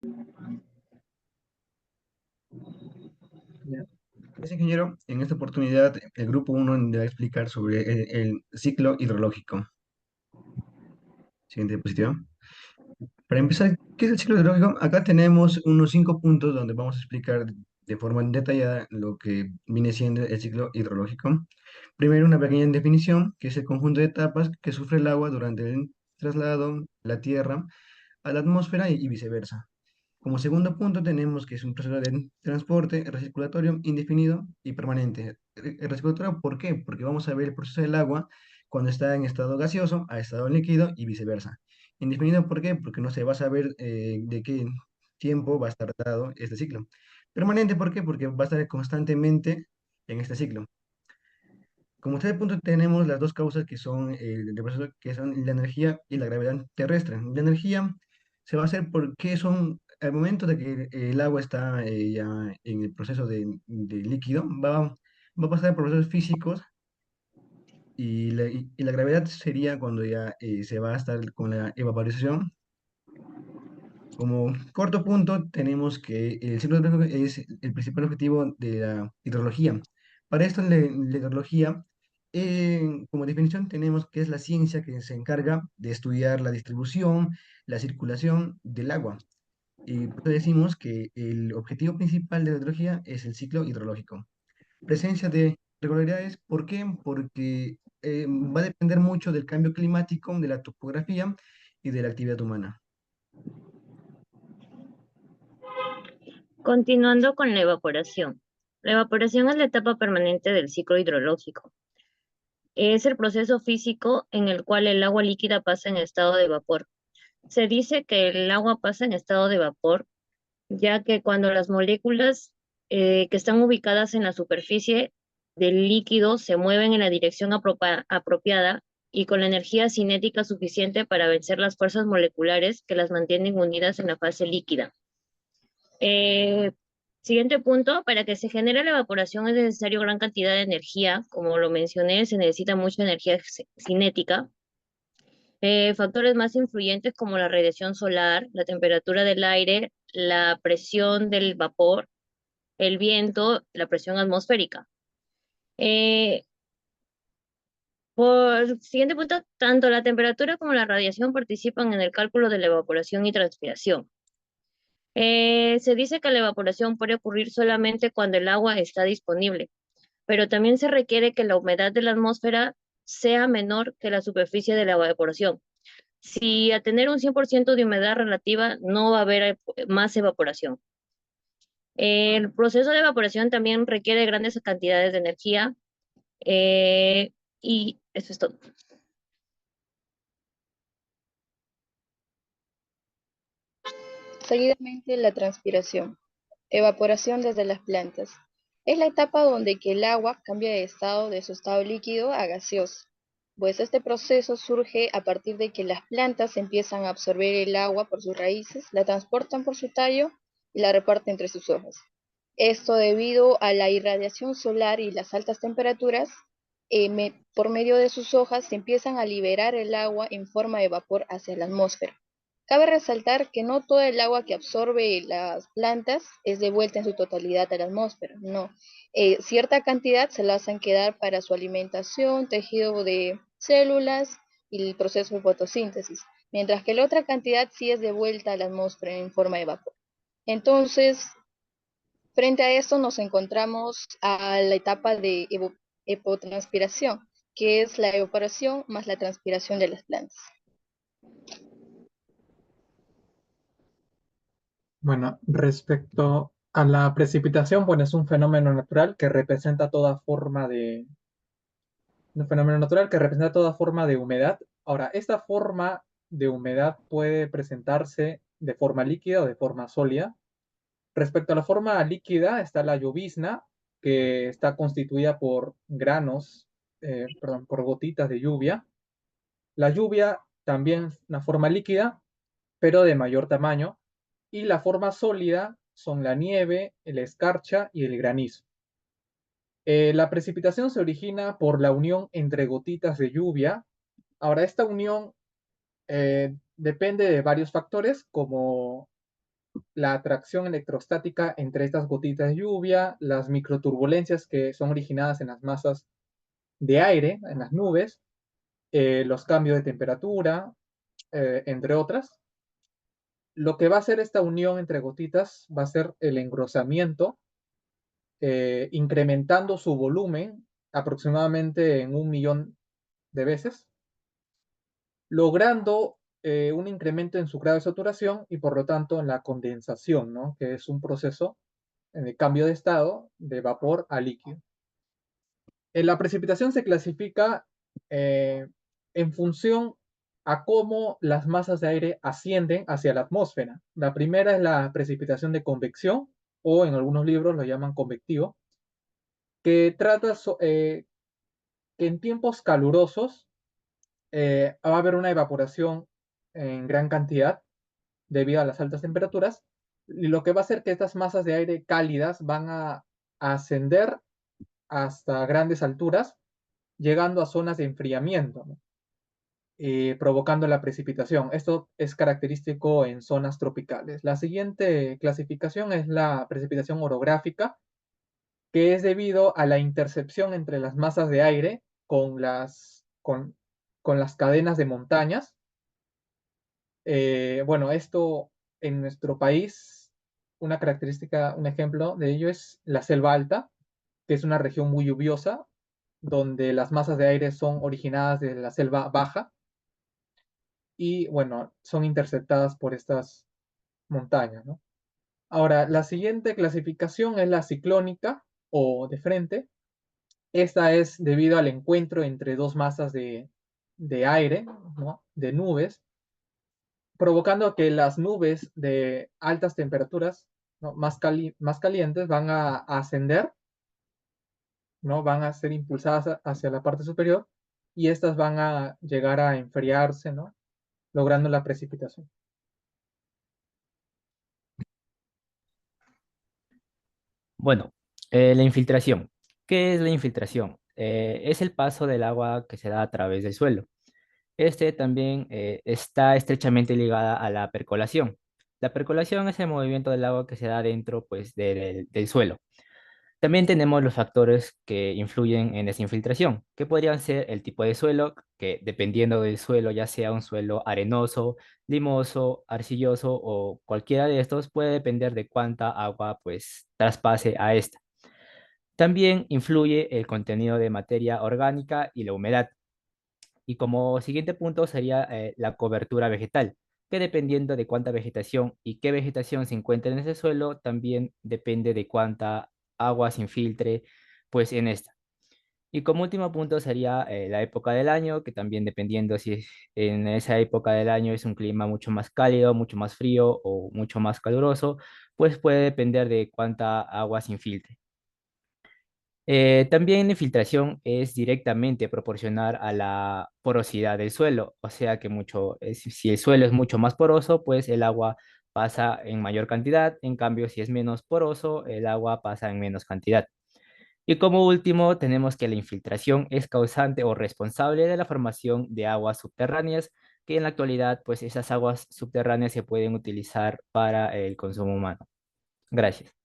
Ya. Pues, ingeniero, en esta oportunidad el grupo uno va a explicar sobre el ciclo hidrológico. Siguiente diapositiva. Para empezar, ¿qué es el ciclo hidrológico? Acá tenemos unos 5 puntos donde vamos a explicar de forma detallada lo que viene siendo el ciclo hidrológico. Primero, una pequeña definición, que es el conjunto de etapas que sufre el agua durante el traslado de la Tierra a la atmósfera y viceversa. Como segundo punto tenemos que es un proceso de transporte recirculatorio indefinido y permanente. Recirculatorio, ¿por qué? Porque vamos a ver el proceso del agua cuando está en estado gaseoso a estado líquido y viceversa. Indefinido, ¿por qué? Porque no se va a saber de qué tiempo va a estar dado este ciclo. Permanente, ¿por qué? Porque va a estar constantemente en este ciclo. Como tercer punto tenemos las dos causas que son, del proceso, que son la energía y la gravedad terrestre. La energía se va a hacer porque son, al momento de que el agua está ya en el proceso de líquido, va a pasar por procesos físicos y la gravedad sería cuando ya se va a estar con la evaporización. Como corto punto, tenemos que el ciclo hidrológico es el principal objetivo de la hidrología. Para esto, la hidrología, como definición, tenemos que es la ciencia que se encarga de estudiar la distribución, la circulación del agua. Y por eso decimos que el objetivo principal de la hidrología es el ciclo hidrológico. Presencia de irregularidades, ¿por qué? Porque va a depender mucho del cambio climático, de la topografía y de la actividad humana. Continuando con la evaporación. La evaporación es la etapa permanente del ciclo hidrológico. Es el proceso físico en el cual el agua líquida pasa en estado de vapor. Se dice que el agua pasa en estado de vapor, ya que cuando las moléculas que están ubicadas en la superficie del líquido se mueven en la dirección apropiada y con la energía cinética suficiente para vencer las fuerzas moleculares que las mantienen unidas en la fase líquida. Eh, Siguiente punto, para que se genere la evaporación es necesario gran cantidad de energía. Como lo mencioné, se necesita mucha energía cinética. Factores más influyentes como la radiación solar, la temperatura del aire, la presión del vapor, el viento, la presión atmosférica. Eh, por siguiente punto, tanto la temperatura como la radiación participan en el cálculo de la evaporación y transpiración. Se dice que la evaporación puede ocurrir solamente cuando el agua está disponible, pero también se requiere que la humedad de la atmósfera sea menor que la superficie de la evaporación. Si a tener un 100% de humedad relativa no va a haber más evaporación. El proceso de evaporación también requiere grandes cantidades de energía y eso es todo. Seguidamente, la transpiración. Evaporación desde las plantas. Es la etapa donde que el agua cambia de su estado líquido a gaseoso, pues este proceso surge a partir de que las plantas empiezan a absorber el agua por sus raíces, la transportan por su tallo y la reparten entre sus hojas. Esto debido a la irradiación solar y las altas temperaturas, por medio de sus hojas se empiezan a liberar el agua en forma de vapor hacia la atmósfera. Cabe resaltar que no toda el agua que absorbe las plantas es devuelta en su totalidad a la atmósfera, no. Cierta cantidad se la hacen quedar para su alimentación, tejido de células y el proceso de fotosíntesis, mientras que la otra cantidad sí es devuelta a la atmósfera en forma de vapor. Entonces, frente a esto nos encontramos a la etapa de evapotranspiración, que es la evaporación más la transpiración de las plantas. Bueno, respecto a la precipitación, bueno, es un fenómeno natural que representa toda forma de, un fenómeno natural que representa toda forma de humedad. Ahora, esta forma de humedad puede presentarse de forma líquida o de forma sólida. Respecto a la forma líquida está la llovizna, que está constituida por granos, perdón, por gotitas de lluvia. La lluvia también es una forma líquida, pero de mayor tamaño. Y la forma sólida son la nieve, la escarcha y el granizo. La precipitación se origina por la unión entre gotitas de lluvia. Ahora, esta unión depende de varios factores como la atracción electrostática entre estas gotitas de lluvia, las microturbulencias que son originadas en las masas de aire, en las nubes, los cambios de temperatura, entre otras. Lo que va a hacer esta unión entre gotitas va a ser el engrosamiento, incrementando su volumen aproximadamente en 1 millón de veces, logrando un incremento en su grado de saturación y por lo tanto en la condensación, ¿no? Que es un proceso de cambio de estado de vapor a líquido. La precipitación se clasifica en función a cómo las masas de aire ascienden hacia la atmósfera. La primera es la precipitación de convección, o en algunos libros lo llaman convectivo, que trata que en tiempos calurosos va a haber una evaporación en gran cantidad debido a las altas temperaturas, y lo que va a hacer que estas masas de aire cálidas van a ascender hasta grandes alturas, llegando a zonas de enfriamiento, ¿no? Provocando la precipitación. Esto es característico en zonas tropicales. La siguiente clasificación es la precipitación orográfica, que es debido a la intercepción entre las masas de aire con las cadenas de montañas. Bueno, esto en nuestro país, una característica, un ejemplo de ello es la selva alta, que es una región muy lluviosa, donde las masas de aire son originadas de la selva baja y, bueno, son interceptadas por estas montañas, ¿no? Ahora, la siguiente clasificación es la ciclónica o de frente. Esta es debido al encuentro entre dos masas de aire, ¿no? De nubes, provocando que las nubes de altas temperaturas, ¿no? Más calientes van a ascender, ¿no? Van a ser impulsadas hacia la parte superior y estas van a llegar a enfriarse, ¿no? Logrando la precipitación. Bueno, la infiltración. ¿Qué es la infiltración? Es el paso del agua que se da a través del suelo. Este también está estrechamente ligada a la percolación. La percolación es el movimiento del agua que se da dentro, pues, del suelo. También tenemos los factores que influyen en esa infiltración, que podrían ser el tipo de suelo, que dependiendo del suelo, ya sea un suelo arenoso, limoso, arcilloso o cualquiera de estos, puede depender de cuánta agua pues traspase a esta. También influye el contenido de materia orgánica y la humedad. Y como siguiente punto sería la cobertura vegetal, que dependiendo de cuánta vegetación y qué vegetación se encuentra en ese suelo, también depende de cuánta agua se infiltre pues en esta. Y como último punto sería la época del año, que también dependiendo si en esa época del año es un clima mucho más cálido, mucho más frío o mucho más caluroso, pues puede depender de cuánta agua se infiltre. También la infiltración es directamente proporcional a la porosidad del suelo, o sea que si el suelo es mucho más poroso, pues el agua pasa en mayor cantidad, en cambio si es menos poroso, el agua pasa en menos cantidad. Y como último, tenemos que la infiltración es causante o responsable de la formación de aguas subterráneas, que en la actualidad, pues esas aguas subterráneas se pueden utilizar para el consumo humano. Gracias.